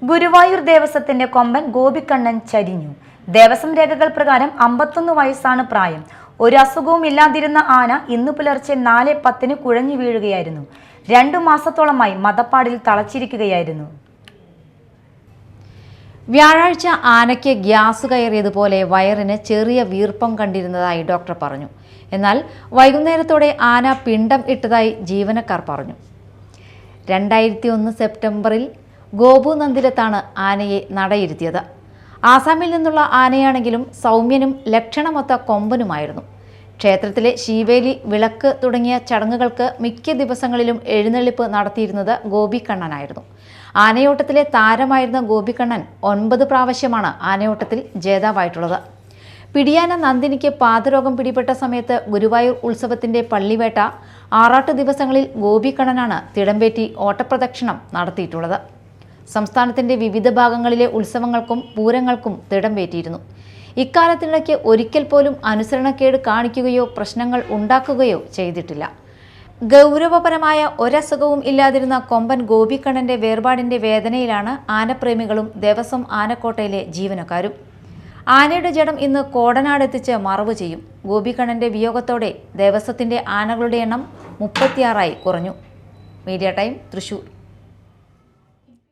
ഗുരുവായൂർ ദേവസ്വത്തിന്റെ കൊമ്പൻ ഗോപിക്കണ്ണൻ ചരിഞ്ഞു. ദേവസ്വം രേഖകൾ പ്രകാരം 51 വയസ്സാണ് പ്രായം. ഒരു അസുഖവും ഇല്ലാതിരുന്ന ആന ഇന്നു പുലർച്ചെ 4:10 കുഴഞ്ഞു വീഴുകയായിരുന്നു. 2 മാസത്തോളമായി മദപ്പാടിൽ തളച്ചിരിക്കുകയായിരുന്നു. വ്യാഴാഴ്ച ആനയ്ക്ക് ഗ്യാസ് കയറിയതുപോലെ വയറിന് ചെറിയ വീർപ്പം കണ്ടിരുന്നതായി ഡോക്ടർ പറഞ്ഞു. എന്നാൽ വൈകുന്നേരത്തോടെ ആന പിണ്ടം ഇട്ടതായി ജീവനക്കാർ പറഞ്ഞു. 2001 സെപ്റ്റംബറിൽ ഗോപു നന്ദിലത്താണ് ആനയെ നടയിരുത്തിയത്. ആസാമിൽ നിന്നുള്ള ആനയാണെങ്കിലും സൗമ്യനും ലക്ഷണമൊത്ത കൊമ്പനുമായിരുന്നു. ക്ഷേത്രത്തിലെ ശീവേലി, വിളക്ക് തുടങ്ങിയ ചടങ്ങുകൾക്ക് മിക്ക ദിവസങ്ങളിലും എഴുന്നള്ളിപ്പ് നടത്തിയിരുന്നത് ഗോപിക്കണ്ണനായിരുന്നു. ആനയോട്ടത്തിലെ താരമായിരുന്ന ഗോപിക്കണ്ണൻ 9 പ്രാവശ്യമാണ് ആനയോട്ടത്തിൽ ജേതാവായിട്ടുള്ളത്. പിടിയാന നന്ദിനിക്ക് പാദരോഗം പിടിപെട്ട സമയത്ത് ഗുരുവായൂർ ഉത്സവത്തിന്റെ പള്ളിവേട്ട, ആറാട്ട് ദിവസങ്ങളിൽ ഗോപിക്കണ്ണനാണ് തിടമ്പേറ്റി ഓട്ടപ്രദക്ഷിണം നടത്തിയിട്ടുള്ളത്. സംസ്ഥാനത്തിന്റെ വിവിധ ഭാഗങ്ങളിലെ ഉത്സവങ്ങൾക്കും പൂരങ്ങൾക്കും തിടമ്പേറ്റിയിരുന്നു. ഇക്കാലത്തിനിടയ്ക്ക് ഒരിക്കൽ പോലും അനുസരണക്കേട് കാണിക്കുകയോ പ്രശ്നങ്ങൾ ഉണ്ടാക്കുകയോ ചെയ്തിട്ടില്ല. ഗൗരവപരമായ ഒരസുഖവും ഇല്ലാതിരുന്ന കൊമ്പൻ ഗോപിക്കണ്ണന്റെ വേർപാടിന്റെ വേദനയിലാണ് ആനപ്രേമികളും ദേവസ്വം ആനക്കോട്ടയിലെ ജീവനക്കാരും. ആനയുടെ ജഡം ഇന്ന് കോടനാട് എത്തിച്ച് മറവ് ചെയ്യും. ഗോപിക്കണ്ണന്റെ വിയോഗത്തോടെ ദേവസ്വത്തിന്റെ ആനകളുടെ എണ്ണം 36 കുറഞ്ഞു. Media time, Thrissur.